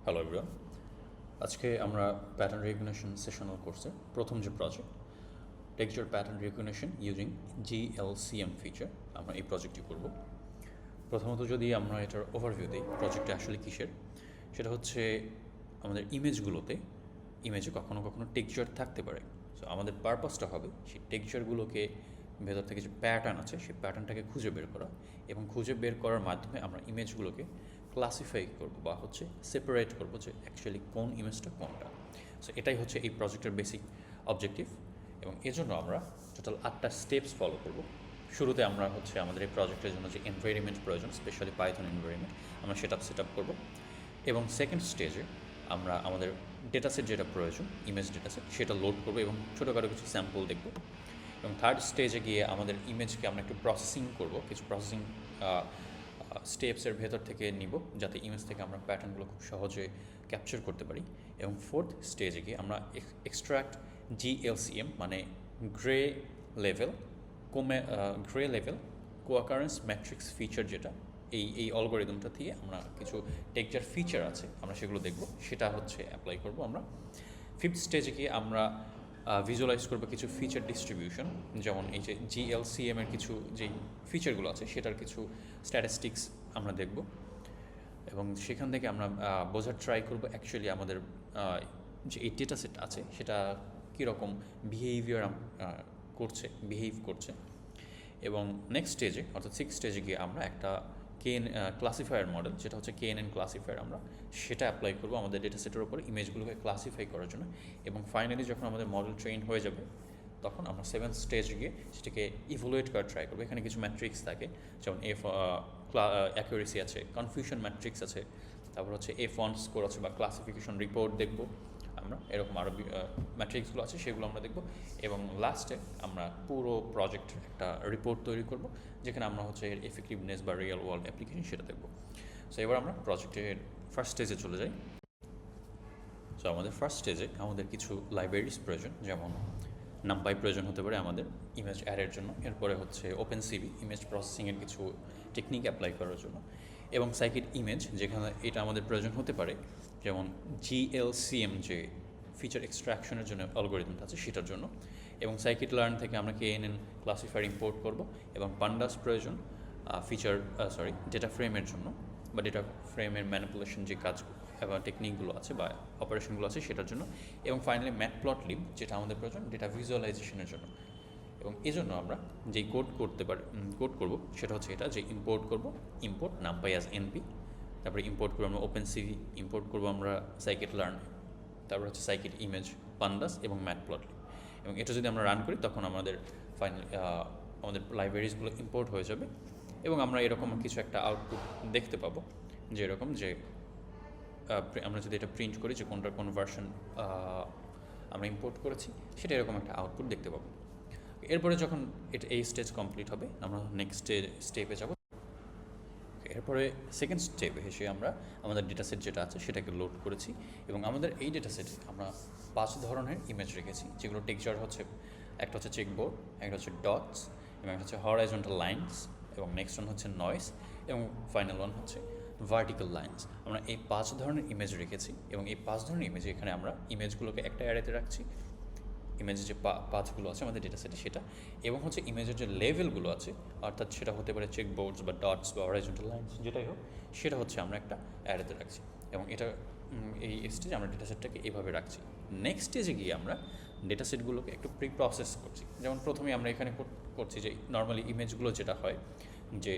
Hello everyone, আজকে আমরা pattern recognition sessional কোর্সে প্রথম যে project texture pattern recognition using GLCM feature আমরা এই প্রজেক্টটি করব। প্রথমত যদি আমরা এটার ওভারভিউ দিই প্রজেক্টটা আসলে কিসের, সেটা হচ্ছে আমাদের ইমেজে কখনো কখনো টেক্সচার থাকতে পারে। সো আমাদের পারপাসটা হবে সেই টেক্সচারগুলোকে ভেতর থেকে যে প্যাটার্ন আছে সেই প্যাটার্নটাকে খুঁজে বের করা, এবং খুঁজে বের করার মাধ্যমে আমরা ইমেজগুলোকে ক্লাসিফাই করব বা হচ্ছে সেপারেট করব যে অ্যাকচুয়ালি কোন ইমেজটা কোনটা। সো এটাই হচ্ছে এই প্রজেক্টের বেসিক অবজেক্টিভ, এবং এজন্য আমরা টোটাল 8টা স্টেপস ফলো করব। শুরুতে আমরা হচ্ছে আমাদের এই প্রজেক্টের জন্য যে এনভায়রনমেন্ট প্রয়োজন, স্পেশালি পাইথন এনভায়রনমেন্ট, আমরা সেট আপ করবো। এবং সেকেন্ড স্টেজে আমরা আমাদের ডেটাসেট যেটা প্রয়োজন, ইমেজ ডেটাসেট, সেটা লোড করবো এবং ছোটোখাটো কিছু স্যাম্পল দেখব। এবং থার্ড স্টেজে গিয়ে আমাদের ইমেজকে আমরা একটু প্রসেসিং করব, কিছু প্রসেসিং স্টেপসের ভেতর থেকে নিব যাতে ইমেজ থেকে আমরা প্যাটার্নগুলো খুব সহজে ক্যাপচার করতে পারি। এবং ফোর্থ স্টেজে গিয়ে আমরা এক্সট্রাক্ট GLCM মানে গ্রে লেভেল কোঅ্যাকারেন্স ম্যাট্রিক্স ফিচার, যেটা এই অ্যালগরিদমটা দিয়ে আমরা কিছু টেক্সচার ফিচার আছে আমরা সেগুলো দেখব, সেটা হচ্ছে অ্যাপ্লাই করব আমরা। ফিফথ স্টেজে গিয়ে আমরা ভিজুয়ালাইজ করবো কিছু ফিচার ডিস্ট্রিবিউশন, যেমন এই যে GLCM এর কিছু যেই ফিচারগুলো আছে সেটার কিছু স্ট্যাটিস্টিক্স আমরা দেখব, এবং সেখান থেকে আমরা বোঝার ট্রাই করবো অ্যাকচুয়ালি আমাদের যে এই ডেটা সেট আছে সেটা কীরকম বিহেভ করছে। এবং নেক্সট স্টেজে অর্থাৎ সিক্স স্টেজে গিয়ে আমরা একটা ক্লাসিফায়ার মডেল, যেটা হচ্ছে KNN ক্লাসিফায়ার, আমরা সেটা অ্যাপ্লাই করবো আমাদের ডেটা সেটের উপর ইমেজগুলোকে ক্লাসিফাই করার জন্য। এবং ফাইনালি যখন আমাদের মডেল ট্রেন হয়ে যাবে তখন আমরা সেভেন্থ স্টেজে গিয়ে সেটাকে ইভ্যালুয়েট করার ট্রাই করবো। এখানে কিছু ম্যাট্রিক্স থাকে, যেমন অ্যাকুরেসি আছে, কনফিউশন ম্যাট্রিক্স আছে, তারপর হচ্ছে ফন্ট স্কোর আছে বা ক্লাসিফিকেশন রিপোর্ট দেখবো আমরা, এরকম আরও ম্যাট্রিক্সগুলো আছে সেগুলো আমরা দেখব। এবং লাস্টে আমরা পুরো প্রজেক্ট একটা রিপোর্ট তৈরি করব, যেখানে আমরা হচ্ছে এর এফেক্টিভনেস বা রিয়েল ওয়ার্ল্ড অ্যাপ্লিকেশন সেটা দেখব। সো এবার আমরা প্রজেক্টের ফার্স্ট স্টেজে চলে যাই। সো আমাদের ফার্স্ট স্টেজে আমাদের কিছু লাইব্রেরিজ প্রয়োজন, যেমন নামপাই প্রয়োজন হতে পারে আমাদের ইমেজ অ্যাডের জন্য, এরপরে হচ্ছে OpenCV ইমেজ প্রসেসিংয়ের কিছু টেকনিক অ্যাপ্লাই করার জন্য, এবং সাইকিট ইমেজ, যেখানে এটা আমাদের প্রয়োজন হতে পারে যেমন GLCM যে ফিচার এক্সট্রাকশনের জন্য অ্যালগরিদমটা আছে সেটার জন্য। এবং সাইকিট লার্ন থেকে আমরা KNN ক্লাসিফায়ার ইম্পোর্ট করব, এবং পান্ডাস প্রয়োজন ডেটা ফ্রেমের জন্য বা ডেটা ফ্রেমের ম্যানিপুলেশন যে কাজ বা টেকনিকগুলো আছে বা অপারেশনগুলো আছে সেটার জন্য। এবং ফাইনালি ম্যাটপ্লটলিব, যেটা আমাদের প্রয়োজন ডেটা ভিজুয়ালাইজেশনের জন্য। এবং এজন্য আমরা যেই কোড করব সেটা হচ্ছে এটা, যে ইম্পোর্ট নামপাই অ্যাজ NP, তারপরে ইম্পোর্ট করবো আমরা OpenCV, ইম্পোর্ট করবো আমরা সাইকিট লার্ন, তারপর হচ্ছে সাইকিট ইমেজ, পান্ডাস এবং ম্যাটপ্লটলিব। এবং এটা যদি আমরা রান করি তখন আমাদের আমাদের লাইব্রেরিজগুলো ইম্পোর্ট হয়ে যাবে, এবং আমরা এরকম কিছু একটা আউটপুট দেখতে পাবো, যে এরকম যে আমরা যদি এটা প্রিন্ট করি যে কোন ভার্সন আমরা ইম্পোর্ট করেছি, সেটা এরকম একটা আউটপুট দেখতে পাবো। এরপরে যখন এই স্টেজ কমপ্লিট হবে আমরা নেক্সট স্টেপে যাব। এরপরে সেকেন্ড স্টেপে এসে আমরা আমাদের ডেটাসেট যেটা আছে সেটাকে লোড করেছি, এবং আমাদের এই ডেটাসেটে আমরা 5 ধরনের ইমেজ রেখেছি, যেগুলো টেক্সচার হচ্ছে, একটা হচ্ছে চেকবোর্ড, একটা হচ্ছে ডটস, এবং একটা হচ্ছে হরাইজন্টাল লাইন্স, এবং নেক্সট ওয়ান হচ্ছে নয়েস, এবং ফাইনাল ওয়ান হচ্ছে ভার্টিক্যাল লাইন্স। আমরা এই 5 ধরনের ইমেজ রেখেছি, এবং এই 5 ধরনের ইমেজ এখানে আমরা ইমেজগুলোকে একটা অ্যারেতে রাখছি, ইমেজের যে পাথগুলো আছে আমাদের ডেটা সেটে সেটা, এবং হচ্ছে ইমেজের যে লেভেলগুলো আছে, অর্থাৎ সেটা হতে পারে চেকবোর্ডস বা ডটস বা হরাইজন্টাল লাইন্স, যেটাই হোক সেটা হচ্ছে আমরা একটা অ্যারেতে রাখছি। এবং এটা এই স্টেজে আমরা ডেটা সেটটাকে এভাবে রাখছি। নেক্সট স্টেজে গিয়ে আমরা ডেটা সেটগুলোকে একটু প্রসেস করছি। যেমন প্রথমে আমরা এখানে করছি যে নর্মালি ইমেজগুলো যেটা হয় যে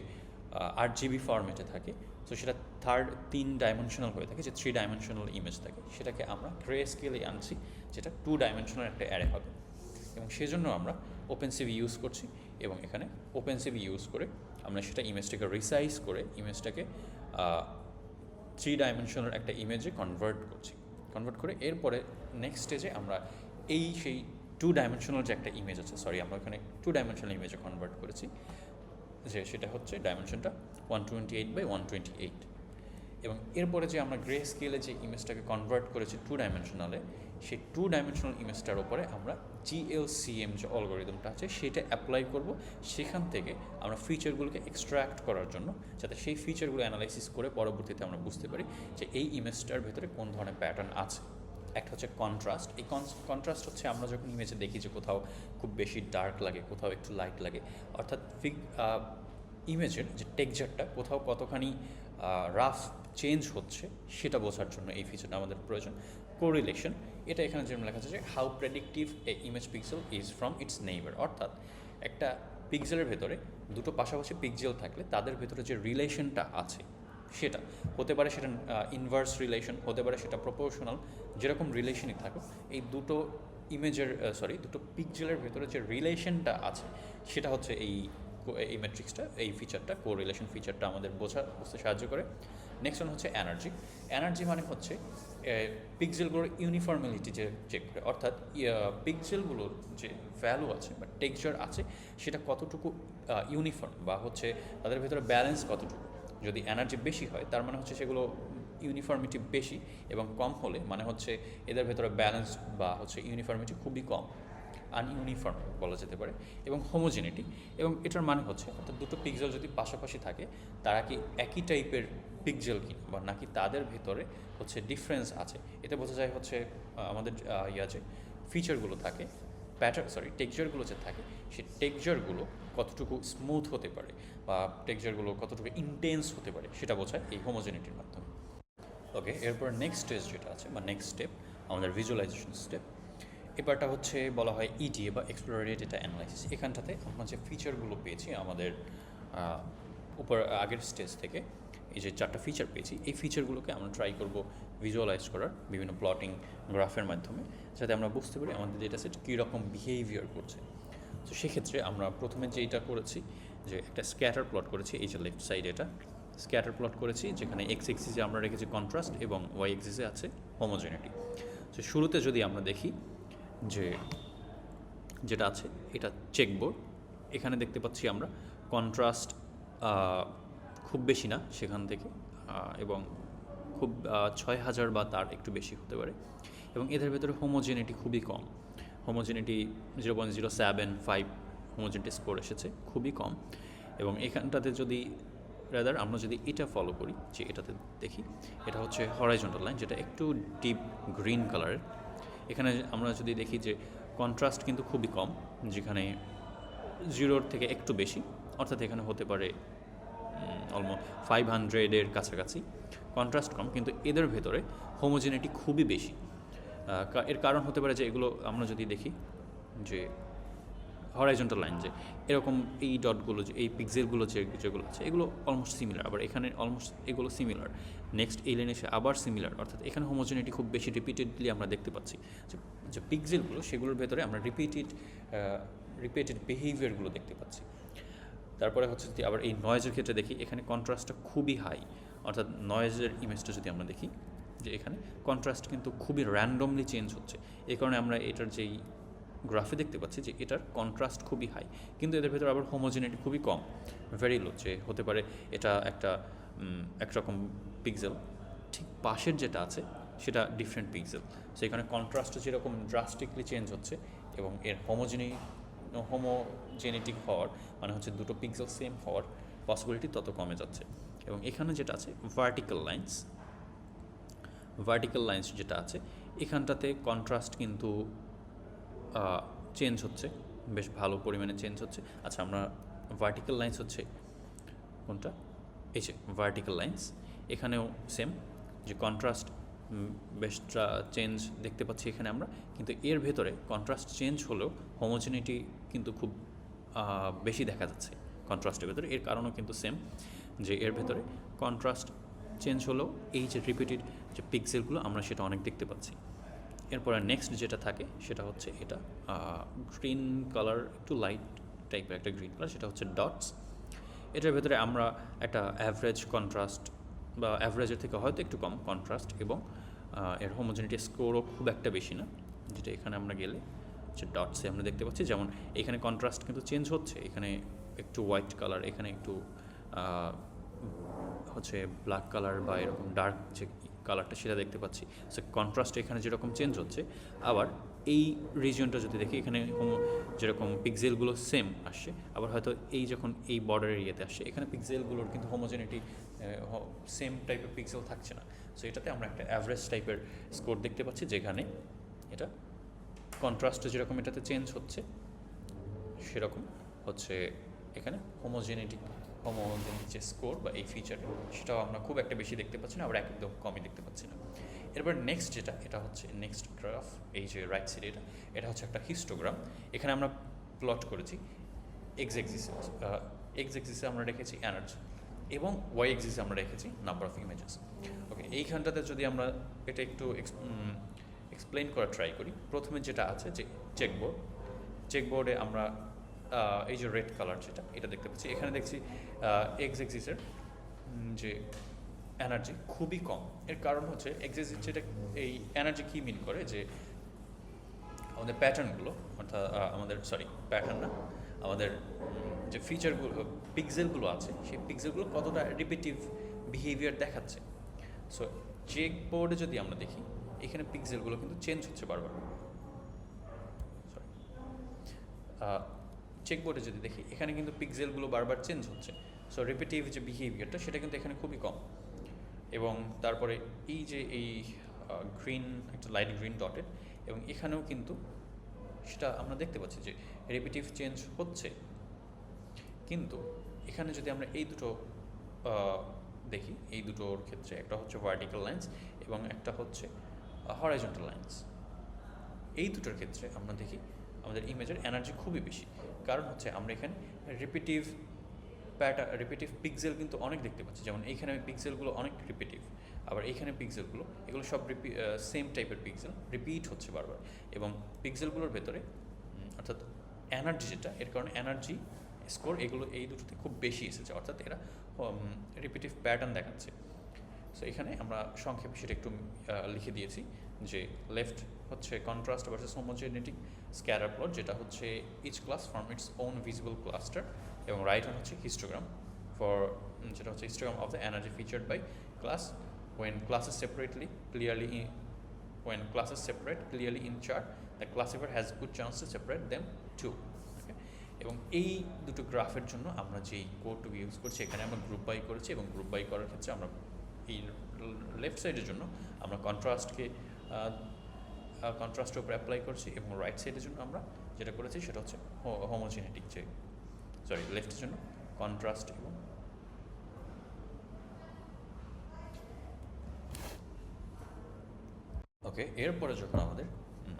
8GB ফরম্যাটে থাকে, তো সেটা 3 ডাইমেনশনাল হয়ে থাকে, যে 3 ডাইমেনশনাল ইমেজ থাকে, সেটাকে আমরা গ্রে স্কেলে আনছি, যেটা 2 ডাইমেনশনাল একটা অ্যারে হবে। এবং সেজন্য আমরা OpenCV ইউজ করছি, এবং এখানে OpenCV ইউজ করে আমরা সেটা ইমেজটাকে রিসাইজ করে ইমেজটাকে 3 ডাইমেনশনাল একটা ইমেজে কনভার্ট করে এরপরে নেক্সট স্টেজে আমরা সেই 2 ডাইমেনশনাল যে একটা ইমেজ আছে, আমরা এখানে 2 ডাইমেনশনাল ইমেজে কনভার্ট করেছি, যে সেটা হচ্ছে ডাইমেনশনটা 128 by 128। এবং এরপরে যে আমরা গ্রে স্কেলে যে ইমেজটাকে কনভার্ট করেছি 2 ডাইমেনশনালে, সেই 2 ডাইমেনশনাল ইমেজটার উপরে আমরা GLCM যে অ্যালগরিদমটা আছে সেটা অ্যাপ্লাই করব। সেখান থেকে আমরা ফিচারগুলোকে এক্সট্র্যাক্ট করার জন্য, যাতে সেই ফিচারগুলো অ্যানালাইসিস করে পরবর্তীতে আমরা বুঝতে পারি যে এই ইমেজটার ভেতরে কোন ধরনের প্যাটার্ন আছে। একটা হচ্ছে কন্ট্রাস্ট। এই কন্ট্রাস্ট হচ্ছে আমরা যখন ইমেজে দেখি যে কোথাও খুব বেশি ডার্ক লাগে, কোথাও একটু লাইট লাগে, অর্থাৎ ইমেজের যে টেক্সচারটা কোথাও কতখানি রাফ চেঞ্জ হচ্ছে সেটা বোঝার জন্য এই ফিচারটা আমাদের প্রয়োজন। কোরিলেশন, এটা এখানে যেমন লেখা আছে যে how predictive A image pixel is from its neighbour, অর্থাৎ একটা পিক্সেলের ভেতরে দুটো পাশাপাশি পিক্সেল থাকলে তাদের ভেতরে যে রিলেশনটা আছে সেটা হতে পারে, সেটা ইনভার্স রিলেশন হতে পারে, সেটা প্রপোর্শনাল, যেরকম রিলেশনই থাকুক, এই দুটো ইমেজের দুটো পিক্সেলের ভেতরে যে রিলেশনটা আছে সেটা হচ্ছে এই ম্যাট্রিক্সটা, এই ফিচারটা, কোরিলেশন ফিচারটা আমাদের বুঝতে সাহায্য করে। নেক্সট ওয়ান হচ্ছে এনার্জি। এনার্জি মানে হচ্ছে পিক্সেলগুলোর ইউনিফর্মিলিটি যে চেক করে, অর্থাৎ পিক্সেলগুলোর যে ভ্যালু আছে বা টেক্সচার আছে সেটা কতটুকু ইউনিফর্ম বা হচ্ছে তাদের ভেতরে ব্যালেন্স কতটুকু। যদি এনার্জি বেশি হয় তার মানে হচ্ছে সেগুলো ইউনিফর্মিটি বেশি, এবং কম হলে মানে হচ্ছে এদের ভেতরে ব্যালেন্স বা হচ্ছে ইউনিফর্মিটি খুবই কম, আনইউনিফর্ম বলা যেতে পারে। এবং হোমোজেনিটি, এবং এটার মানে হচ্ছে অর্থাৎ দুটো পিক্সেল যদি পাশাপাশি থাকে তারা কি একই টাইপের পিক্সেল কি বা নাকি তাদের ভেতরে হচ্ছে ডিফারেন্স আছে। এতে বোঝা যায় হচ্ছে আমাদের যে ফিচারগুলো থাকে, টেক্সচারগুলো যে থাকে সেই টেক্সচারগুলো কতটুকু স্মুথ হতে পারে বা টেক্সচারগুলো কতটুকু ইন্টেন্স হতে পারে সেটা বোঝায় এই হোমোজেনিটির মাধ্যমে। ওকে, এরপর নেক্সট স্টেজ যেটা আছে বা নেক্সট স্টেপ আমাদের ভিজুয়ালাইজেশন স্টেপ। এবারটা হচ্ছে বলা হয় ইডিএ বা এক্সপ্লোরেটরি ডেটা অ্যানালাইসিস। এখানটাতে আমরা যে ফিচারগুলো পেয়েছি আমাদের উপর আগের স্টেজ থেকে, এই যে 4টা ফিচার পেয়েছি, এই ফিচারগুলোকে আমরা ট্রাই করব ভিজুয়ালাইজ করার বিভিন্ন প্লটিং গ্রাফের মাধ্যমে, যাতে আমরা বুঝতে পারি আমাদের ডেটা সেট কীরকম বিহেভিয়ার করছে। তো সেক্ষেত্রে আমরা প্রথমে যেটা করেছি যে একটা স্ক্যাটার প্লট করেছি, এই যে লেফট সাইডে এটা স্ক্যাটার প্লট করেছি, যেখানে এক্স এক্সিসে আমরা রেখেছি কন্ট্রাস্ট এবং ওয়াই এক্সিসে আছে হোমোজেনিটি। তো শুরুতে যদি আমরা দেখি যে যেটা আছে এটা চেকবোর্ড, এখানে দেখতে পাচ্ছি আমরা কন্ট্রাস্ট খুব বেশি না সেখান থেকে, এবং খুব 6000 বা তার একটু বেশি হতে পারে, এবং এদের ভেতরে হোমোজেনিটি খুবই কম। হোমোজেনিটি 0.075 হোমোজেনিটি স্কোর এসেছে, খুবই কম। এবং এখানটাতে যদি আমরা যদি এটা ফলো করি, যে এটাতে দেখি এটা হচ্ছে হরাইজন্টাল লাইন, যেটা একটু ডিপ গ্রিন কালারের। এখানে আমরা যদি দেখি যে কন্ট্রাস্ট কিন্তু খুবই কম, যেখানে 0 থেকে একটু বেশি, অর্থাৎ এখানে হতে পারে অলমোস্ট 500-এর কাছাকাছি কন্ট্রাস্ট কম, কিন্তু এদের ভেতরে হোমোজেনিটি খুবই বেশি। এর কারণ হতে পারে যে এগুলো আমরা যদি দেখি যে হরাইজন্টাল লাইন, যে এরকম এই ডটগুলো, যে এই পিক্সেলগুলো যেগুলো আছে এগুলো অলমোস্ট সিমিলার, আবার এখানে অলমোস্ট এগুলো সিমিলার, নেক্সট এই লাইনে এসে আবার সিমিলার, অর্থাৎ এখানে হোমোজেনিটি খুব বেশি রিপিটেডলি আমরা দেখতে পাচ্ছি। যে পিক্সেলগুলো সেগুলোর ভেতরে আমরা রিপিটেড বিহেভিয়ারগুলো দেখতে পাচ্ছি। তারপরে হচ্ছে যদি আবার এই নয়েজের ক্ষেত্রে দেখি, এখানে কন্ট্রাস্টটা খুবই হাই, অর্থাৎ নয়েজের ইমেজটা যদি আমরা দেখি যে এখানে কন্ট্রাস্ট কিন্তু খুবই র্যান্ডমলি চেঞ্জ হচ্ছে। এই কারণে আমরা এটার যেই গ্রাফে দেখতে পাচ্ছি যে এটার কন্ট্রাস্ট খুবই হাই, কিন্তু এদের ভেতরে আবার হোমোজেনিটি খুবই কম, ভেরি লো। যে হতে পারে এটা একরকম পিক্সেল, ঠিক পাশের যেটা আছে সেটা ডিফারেন্ট পিক্সেল, সেখানে কন্ট্রাস্টও যেরকম ড্রাস্টিকলি চেঞ্জ হচ্ছে, এবং এর হোমোজেনেটিক হওয়ার মানে হচ্ছে দুটো পিক্সেল সেম হওয়ার পসিবিলিটি তত কমে যাচ্ছে। এবং এখানে যেটা আছে ভার্টিক্যাল লাইন্স যেটা আছে, এখানটাতে কন্ট্রাস্ট কিন্তু চেঞ্জ হচ্ছে, বেশ ভালো পরিমাণে চেঞ্জ হচ্ছে। আচ্ছা, আমরা ভার্টিক্যাল লাইন্স হচ্ছে কোনটা, এই যে ভার্টিক্যাল লাইন্স, এখানেও সেম, যে কন্ট্রাস্ট বেশ চেঞ্জ দেখতে পাচ্ছি এখানে আমরা, কিন্তু এর ভেতরে কন্ট্রাস্ট চেঞ্জ হলেও হোমোজেনিটি কিন্তু খুব বেশি দেখা যাচ্ছে কন্ট্রাস্টের ভেতরে। এর কারণও কিন্তু সেম, যে এর ভেতরে কন্ট্রাস্ট চেঞ্জ হলেও এই যে রিপিটেড যে পিক্সেলগুলো আমরা সেটা অনেক দেখতে পাচ্ছি। এরপরে নেক্সট যেটা থাকে সেটা হচ্ছে এটা গ্রিন কালার, একটু লাইট টাইপের একটা গ্রিন কালার, সেটা হচ্ছে ডটস। এটার ভেতরে আমরা একটা অ্যাভারেজ কন্ট্রাস্ট বা অ্যাভারেজের থেকে হয়তো একটু কম কন্ট্রাস্ট, এবং এর হোমোজেনিটি স্কোরও খুব একটা বেশি না, যেটা এখানে আমরা গেলে যে ডটসে আমরা দেখতে পাচ্ছি। যেমন এখানে কন্ট্রাস্ট কিন্তু চেঞ্জ হচ্ছে, এখানে একটু হোয়াইট কালার, এখানে একটু হচ্ছে ব্ল্যাক কালার বা এরকম ডার্ক যে কালারটা সেটা দেখতে পাচ্ছি। সো কন্ট্রাস্ট এখানে যেরকম চেঞ্জ হচ্ছে, আবার এই রিজিয়নটা যদি দেখি এখানে যেরকম পিক্সেলগুলো সেম আসছে, আবার হয়তো এই যখন এই বর্ডার এরিয়াতে আসছে এখানে পিক্সেলগুলোর কিন্তু হোমোজেনিটি সেম টাইপের পিক্সেল থাকছে না। সো এটাতে আমরা একটা অ্যাভারেজ টাইপের স্কোর দেখতে পাচ্ছি, যেখানে এটা কন্ট্রাস্টে যেরকম এটাতে চেঞ্জ হচ্ছে সেরকম হচ্ছে এখানে হোমোজেনিটি যে স্কোর বা এই ফিচার সেটাও আমরা খুব একটা বেশি দেখতে পাচ্ছি না, আবার একদম কমই দেখতে পাচ্ছি না। এরপর নেক্সট যেটা, এটা হচ্ছে নেক্সট গ্রাফ, এই যে রাইট সাইডে এটা হচ্ছে একটা হিস্টোগ্রাম। এখানে আমরা প্লট করেছি এক্স এক্সিসে আমরা রেখেছি এনার্জি এবং ওয়াই এক্সিসে আমরা রেখেছি নাম্বার অফ ইমেজেস। ওকে, এইখানটাতে যদি আমরা এটা একটু এক্সপ্লেন করা ট্রাই করি, প্রথমে যেটা আছে যে চেকবোর্ডে আমরা এই যে রেড কালার যেটা এটা দেখতে পাচ্ছি, এখানে দেখছি এক্স এক্সিসের যে এনার্জি খুবই কম। এর কারণ হচ্ছে এক্স এক্সিস যেটা এই এনার্জি কী মিন করে, যে আমাদের প্যাটার্নগুলো, অর্থাৎ প্যাটার্ন না, আমাদের যে ফিচারগুলো পিক্সেলগুলো আছে সেই পিক্সেলগুলো কতটা রিপিটিভ বিহেভিয়ার দেখাচ্ছে। সো চেকবোর্ডে যদি আমরা দেখি এখানে পিক্সেলগুলো কিন্তু চেঞ্জ হচ্ছে বারবার। চেকবোর্ডে যদি দেখি এখানে কিন্তু পিক্সেলগুলো বারবার চেঞ্জ হচ্ছে। সো রিপিটিভ যে বিহেভিয়ারটা সেটা কিন্তু এখানে খুবই কম। এবং তারপরে এই যে এই গ্রিন, একটা লাইট গ্রিন ডটেড, এবং এখানেও কিন্তু সেটা আমরা দেখতে পাচ্ছি যে রিপিটিভ চেঞ্জ হচ্ছে। কিন্তু এখানে যদি আমরা এই দুটো দেখি, এই দুটোর ক্ষেত্রে একটা হচ্ছে ভার্টিক্যাল লাইন্স এবং একটা হচ্ছে হরাইজন্টাল লাইন্স। এই দুটোর ক্ষেত্রে আমরা দেখি আমাদের ইমেজের এনার্জি খুবই বেশি। কারণ হচ্ছে আমরা এখানে রিপিটিভ পিক্সেল কিন্তু অনেক দেখতে পাচ্ছি। যেমন এইখানে পিক্সেলগুলো অনেক রিপিটিভ, আবার এইখানে পিক্সেলগুলো এগুলো সব সেম টাইপের পিক্সেল রিপিট হচ্ছে বারবার। এবং পিক্সেলগুলোর ভেতরে অর্থাৎ এনার্জি যেটা, এর কারণে এনার্জি স্কোর এগুলো এই দুটোতে খুব বেশি এসেছে, অর্থাৎ এরা রিপিটিভ প্যাটার্ন দেখাচ্ছে। সো এখানে আমরা সংক্ষেপে সেটা একটু লিখে দিয়েছি যে লেফট হচ্ছে contrast versus homogenetic scatter plot, যেটা হচ্ছে each class from its own visible cluster, এবং রাইট হ্যান্ড হচ্ছে হিস্টোগ্রাম যেটা হচ্ছে histogram of the energy featured by class when classes separate clearly in chart, the classifier has good chance to separate them too. এবং এই দুটো গ্রাফের জন্য আমরা যেই কোডটুকু ইউজ করছি এখানে আমরা গ্রুপ বাই করেছি, এবং গ্রুপ বাই করার ক্ষেত্রে আমরা এই লেফট সাইডের জন্য আমরা কন্ট্রাস্টের উপর অ্যাপ্লাই করছি, এবং রাইট সাইডের জন্য আমরা যেটা করেছি সেটা হচ্ছে হোমোজেনেটিক লেফটের জন্য কন্ট্রাস্ট। এবং ওকে, এরপরে যখন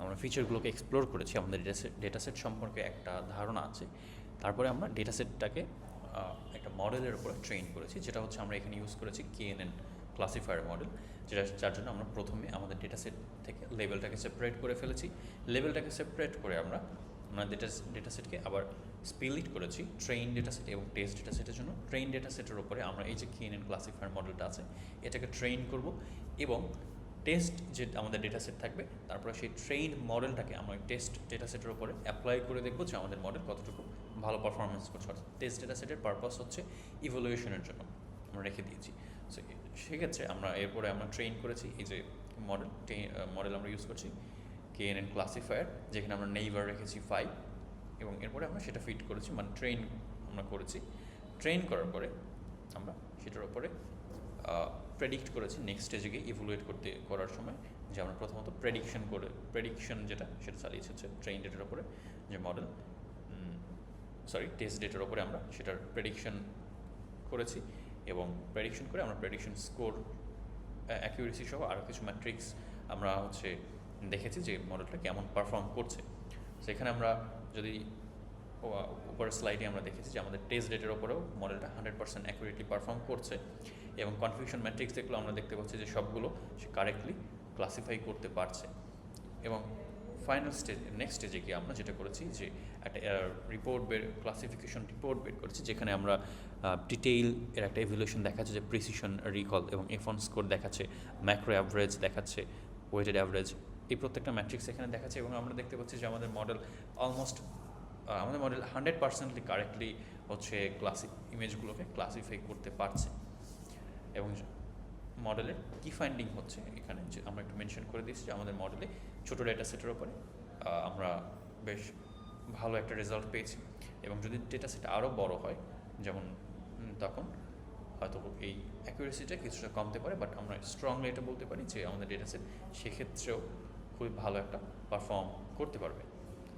আমরা ফিচারগুলোকে এক্সপ্লোর করেছি, আমাদের ডেটাসেট সম্পর্কে একটা ধারণা আছে, তারপরে আমরা ডেটাসেটটাকে একটা মডেলের উপরে ট্রেন করেছি, যেটা হচ্ছে আমরা এখানে ইউজ করেছি KNN ক্লাসিফায়ার মডেল, যার জন্য আমরা প্রথমে আমাদের ডেটাসেট থেকে লেভেলটাকে সেপারেট করে ফেলেছি। লেভেলটাকে সেপারেট করে আমরা ডেটাসেটকে আবার স্প্লিট করেছি ট্রেন ডেটাসেট এবং টেস্ট ডেটাসেটের জন্য। ট্রেন ডেটাসেটের উপরে আমরা এই যে KNN ক্লাসিফায়ার মডেলটা আছে এটাকে ট্রেন করব, এবং টেস্ট যে আমাদের ডেটাসেট থাকবে তারপরে সেই ট্রেন মডেলটাকে আমরা টেস্ট ডেটাসেটের উপরে অ্যাপ্লাই করে দেখব যে আমাদের মডেল কতটুকু ভালো পারফরমেন্স করছে। অর্থাৎ টেস্ট ডেটাসেটের পারপাস হচ্ছে ইভ্যালুয়েশনের জন্য আমরা রেখে দিয়েছি। সো সেক্ষেত্রে এরপরে আমরা ট্রেন করেছি এই যে মডেল আমরা ইউজ করছি KNN ক্লাসিফায়ার, যেখানে আমরা নেইবার রেখেছি 5, এবং এরপরে আমরা সেটা ফিট করেছি, মানে ট্রেন আমরা করেছি। ট্রেন করার পরে আমরা সেটার উপরে প্রেডিক্ট করেছি নেক্সট স্টেজে গিয়ে ইভ্যালুয়েট করার সময়, যে আমরা প্রথমত প্রেডিকশন যেটা সেটা চালিয়েছি হচ্ছে ট্রেন ডেটার উপরে, যে মডেল টেস্ট ডেটার উপরে আমরা সেটার প্রেডিকশন করেছি, এবং প্রেডিকশন করে আমরা প্রেডিকশন স্কোর অ্যাকিউরেসি সহ আরও কিছু ম্যাট্রিক্স আমরা দেখেছি যে মডেলটা কেমন পারফর্ম করছে। সেখানে আমরা যদি উপরের স্লাইডে আমরা দেখেছি যে আমাদের টেস্ট ডেটার ওপরেও মডেলটা 100% অ্যাকুরেটলি পারফর্ম করছে, এবং কনফিউশন ম্যাট্রিক্স দেখলেও আমরা দেখতে পাচ্ছি যে সবগুলো সে কারেক্টলি ক্লাসিফাই করতে পারছে। এবং ফাইনাল নেক্সট স্টেজে গিয়ে আমরা যেটা করেছি যে একটা ক্লাসিফিকেশন রিপোর্ট বের করেছি, যেখানে আমরা ডিটেইল এর একটা এভ্যালুয়েশন দেখাচ্ছে, যে প্রিসিশন, রিকল এবং F1 স্কোর দেখাচ্ছে, ম্যাক্রো অ্যাভারেজ দেখাচ্ছে, ওয়েটেড অ্যাভারেজ, এই প্রত্যেকটা ম্যাট্রিক্স এখানে দেখাচ্ছে। এবং আমরা দেখতে পাচ্ছি যে আমাদের মডেল 100% কারেক্টলি হচ্ছে ইমেজগুলোকে ক্লাসিফাই করতে পারছে। এবং মডেলের কি ফাইন্ডিং হচ্ছে এখানে যে আমরা একটু মেনশন করে দিচ্ছি যে আমাদের মডেলে ছোটো ডেটা সেটের ওপরে আমরা বেশ ভালো একটা রেজাল্ট পেয়েছি, এবং যদি ডেটা সেট আরও বড় হয় যেমন তখন হয়তো এই অ্যাকুরেসিটা কিছুটা কমতে পারে, বাট আমরা স্ট্রংলি এটা বলতে পারি যে আমাদের ডেটা সেট সেক্ষেত্রেও খুবই ভালো একটা পারফর্ম করতে পারবে।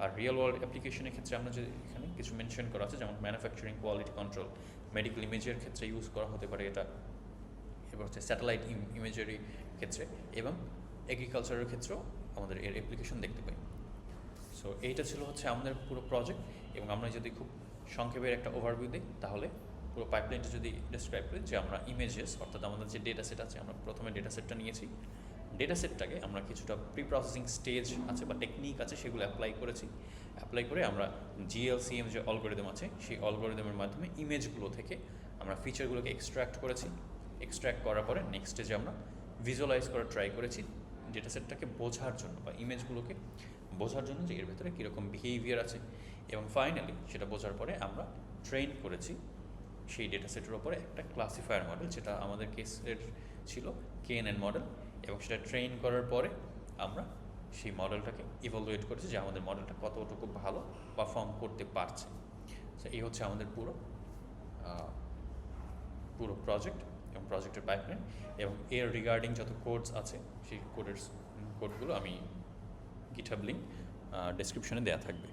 আর রিয়েল ওয়ার্ল্ড অ্যাপ্লিকেশনের ক্ষেত্রে আমরা যে এখানে কিছু মেনশন করা আছে, যেমন ম্যানুফ্যাকচারিং, কোয়ালিটি কন্ট্রোল, মেডিকেল ইমেজের ক্ষেত্রে ইউজ করা হতে পারে এটা, এবার হচ্ছে স্যাটেলাইট ইমেজারি ক্ষেত্রে, এবং এগ্রিকালচারের ক্ষেত্রেও আমাদের এর অ্যাপ্লিকেশন দেখতে পাই। সো এইটা ছিল হচ্ছে আমাদের পুরো প্রজেক্ট, এবং আমরা যদি খুব সংক্ষেপের একটা ওভারভিউ দিই তাহলে পুরো পাইপলাইনটা যদি ডিসক্রাইব করি, যে আমরা ইমেজেস অর্থাৎ আমাদের যে ডেটা সেট আছে, আমরা প্রথমে ডেটা সেটটা নিয়েছি, ডেটা সেটটাকে আমরা কিছুটা প্রি প্রসেসিং স্টেজ আছে বা টেকনিক আছে সেগুলো অ্যাপ্লাই করেছি, অ্যাপ্লাই করে আমরা জিএলসিএম যে অ্যালগরিদম আছে সেই অ্যালগরিদমের মাধ্যমে ইমেজগুলো থেকে আমরা ফিচারগুলোকে এক্সট্র্যাক্ট করেছি, এক্সট্র্যাক্ট করার পরে নেক্সট স্টেজে আমরা ভিজুয়ালাইজ করার ট্রাই করেছি ডেটা সেটটাকে বোঝার জন্য বা ইমেজগুলোকে বোঝার জন্য যে এর ভেতরে কীরকম বিহেভিয়ার আছে, এবং ফাইনালি সেটা বোঝার পরে আমরা ট্রেন করেছি সেই ডেটা সেটের ওপরে একটা ক্লাসিফায়ার মডেল, যেটা আমাদের কেসের ছিল KNN মডেল, এবং সেটা ট্রেন করার পরে আমরা সেই মডেলটাকে ইভালুয়েট করেছি যে আমাদের মডেলটা কতটুকু ভালো পারফর্ম করতে পারছে। তো এই হচ্ছে আমাদের পুরো প্রজেক্ট এবং প্রজেক্টের পাইপলাইন, এবং এর রিগার্ডিং যত কোডস আছে সেই কোডগুলো আমি গিটহাব লিঙ্ক ডেসক্রিপশনে দেওয়া থাকবে।